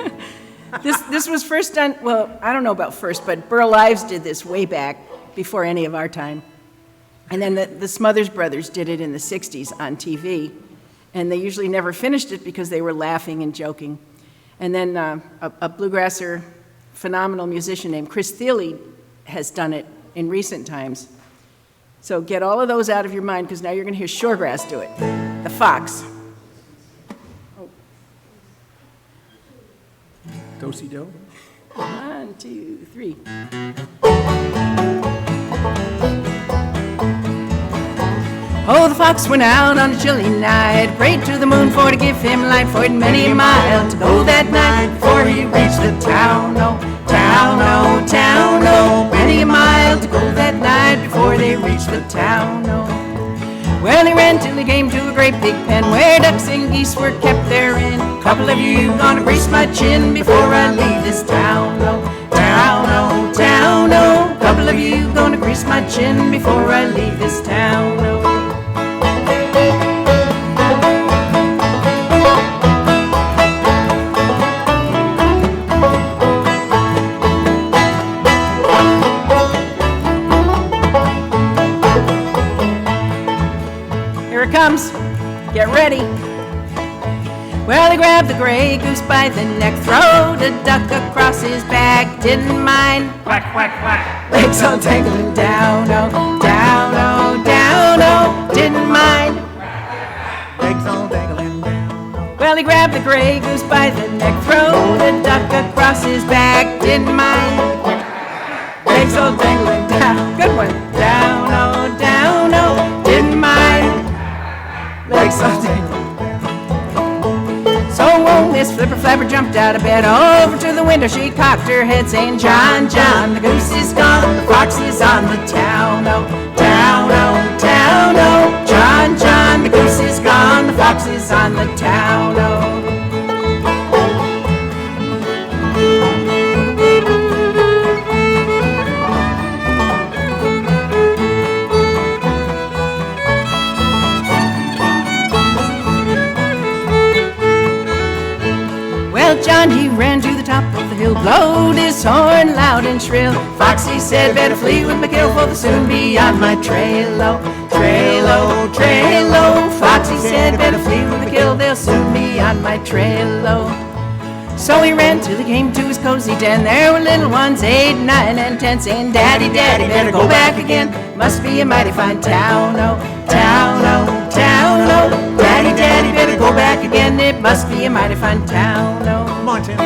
right? This was first done, well, I don't know about first, but Burl Ives did this way back, before any of our time. And then the Smothers Brothers did it in the 60s on TV. And they usually never finished it because they were laughing and joking. And then a bluegrasser, phenomenal musician named Chris Thiele has done it in recent times. So get all of those out of your mind, because now you're going to hear ShoreGrass do it. The Fox. Do-si-do. 1, 2, 3. Oh, the fox went out on a chilly night, prayed to the moon for to give him light, for it many a mile to go that night before he reached the town. Oh, town, oh, town, oh, many a mile to go that night before they reached the town. Oh, well, he ran till he came to a great big pen where ducks and geese were kept therein. Couple of you gonna grease my chin before I leave this town. Oh, town, oh, town, oh, couple of you gonna grease my chin before I leave this town. Oh. Here it comes. Get ready. Well, he grabbed the gray goose by the neck, throwed a duck across his back, didn't mind. Quack, quack, quack. Legs all dangling down, oh, down, oh, down, oh, didn't mind. Legs all dangling down. Well, he grabbed the gray goose by the neck, throwed a duck across his back, didn't mind. Legs all dangling down. Good one. Down, oh, didn't mind. Legs all dangling. So when Miss Flipper Flapper jumped out of bed, over to the window she cocked her head, saying, John, John, the goose is gone, the fox is on the town, oh, town, oh, town, oh, John, John, the goose is gone, the fox is on the town, oh. John, he ran to the top of the hill, blowed his horn loud and shrill. Foxy said, better flee with McGill, for they'll soon be on my trail, oh, trail, oh, trail, oh. Foxy said, better flee with McGill, they'll soon be on my trail, oh. So he ran till he came to his cozy den. There were little ones, 8, 9, and 10, saying, Daddy, Daddy, better go back again. Must be a mighty fine town, oh, town, oh, town, oh. Daddy, Daddy, better go back again. It must be a mighty fine town, oh. Come on, Tim.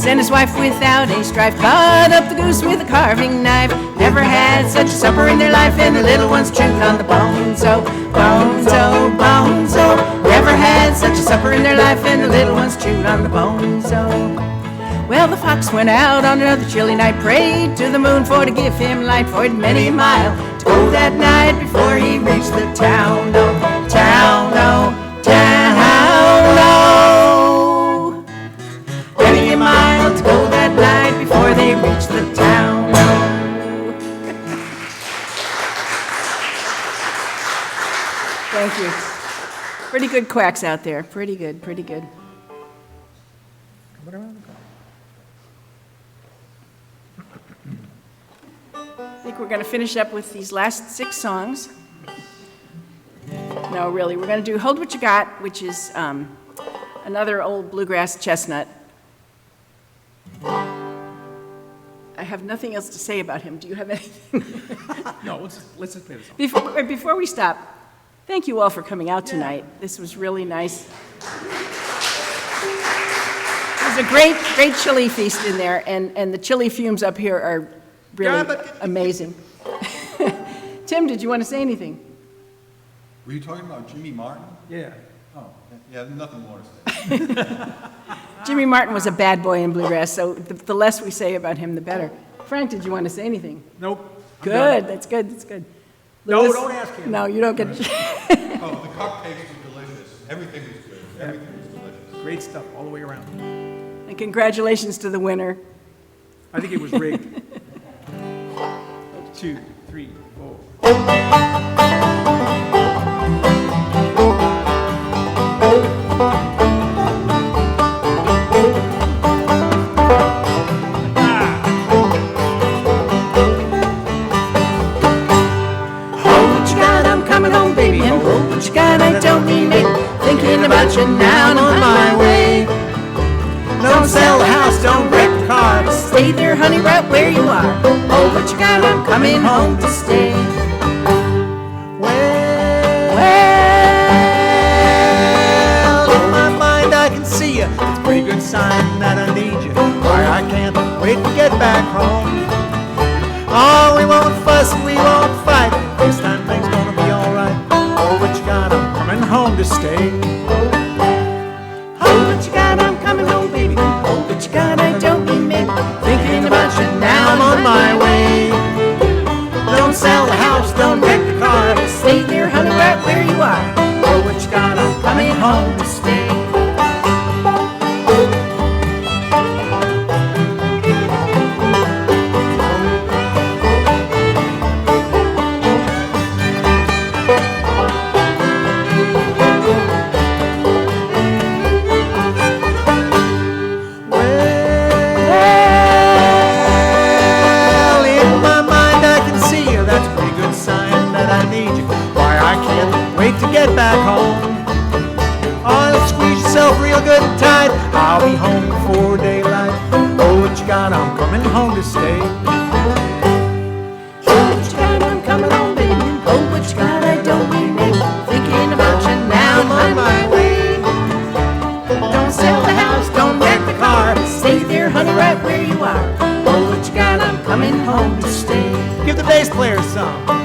And his wife without any strife cut up the goose with a carving knife. Never had such a supper in their life, and the little ones chewed on the bones, oh, bones, oh, bones, oh. Never had such a supper in their life, and the little ones chewed on the bones, oh. Well, the fox went out on another chilly night, prayed to the moon for to give him light, for it many a mile to go that night before he reached the town, oh, town, oh, town, oh. Many a mile to go that night before they reached the town. Thank you. Pretty good quacks out there. Pretty good, pretty good. I think we're going to finish up with these last 6 songs. No, really, we're going to do Hold What You Got, which is another old bluegrass chestnut. I have nothing else to say about him. Do you have anything? No, let's just play the song. Before we stop, thank you all for coming out tonight. This was really nice. There's a great chili feast in there, and the chili fumes up here are really amazing. Tim, did you want to say anything? Were you talking about Jimmy Martin? Yeah. Oh, yeah, nothing more to say. Jimmy Martin was a bad boy in bluegrass, so the less we say about him, the better. Frank, did you want to say anything? Nope. I'm Good, done. that's good, that's good. No, Louis? don't ask him. No, you don't get. Oh, the cupcakes were delicious. Everything was good. Everything was delicious. Great stuff all the way around. And congratulations to the winner. I think it was rigged. 2, 3, 4. Thinking about you now and on my way. Don't sell the house, don't wreck the car. Stay there, honey, right where you are. Oh, what you got, I'm coming home to stay. Well, in my mind I can see you. It's a pretty good sign that I need you. Why, I can't wait to get back home. Oh, we won't fuss, we won't fight. This time things gonna be alright. Oh, what you got, I'm coming home to stay. Oh, what you got, I'm coming home, baby. Oh, what you got, I don't mean maybe. Thinking about you now, I'm on my way. Don't sell the house, don't wreck the car. Stay there, honey, right where you are. Oh, what you got, I'm coming home to stay. Get back home. Oh, squeeze yourself real good and tight. I'll be home before daylight. Oh, what you got? I'm coming home to stay. Oh, what you got, I'm coming home, baby. Oh, what you got, I don't mean maybe. Thinking about you now, I'm on my way. Don't sell the house, don't wreck the car. Stay there, honey, right where you are. Oh, what you got, I'm coming home to stay. Give the bass player some.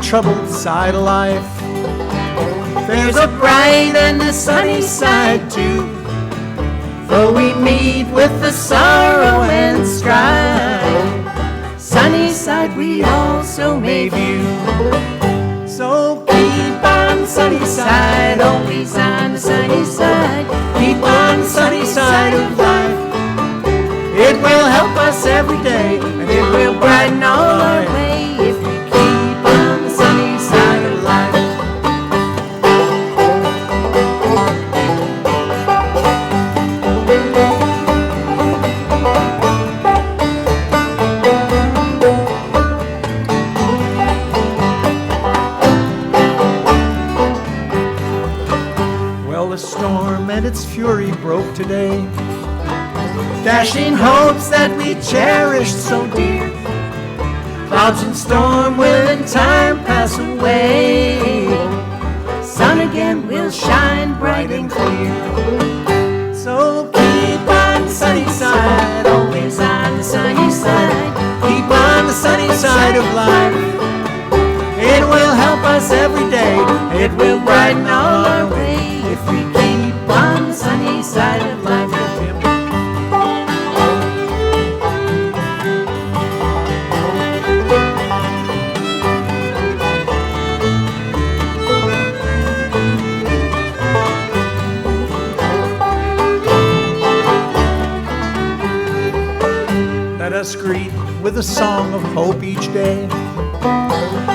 Troubled side of life. There's a bright and a sunny side too. Though we meet with the sorrow and strife, sunny side we also may view. So keep on sunny side, always on the sunny side. Keep on sunny side of life. It will help us every day, and it will brighten all our way if we keep on the sunny side of life. dashing hopes that we cherished so dear. Clouds and storm will in time pass away. Sun again will shine bright and clear. So keep on the sunny side, always on the sunny side. Keep on the sunny side of life. It will help us every day. It will brighten all our way if we keep on the sunny side of life. Let us greet with a song of hope each day.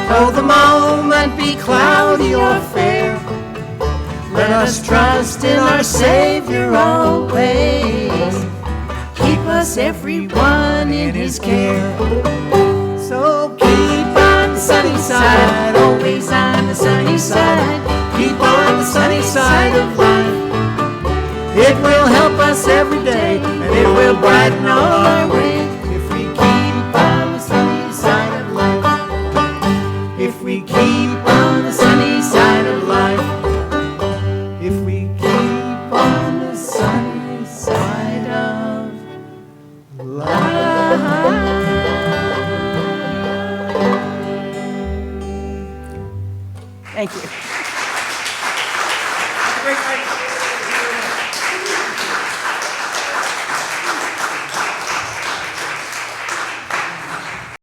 Though the moment be cloudy or fair, let us trust in our Savior always. Keep us everyone in His care. So keep on the sunny side, always on the sunny side. Keep on the sunny side of life. It will help us every day, and it will brighten all our way. If we keep on the sunny side of life. If we keep on the sunny side of life. If we keep on the sunny side of life. Thank you.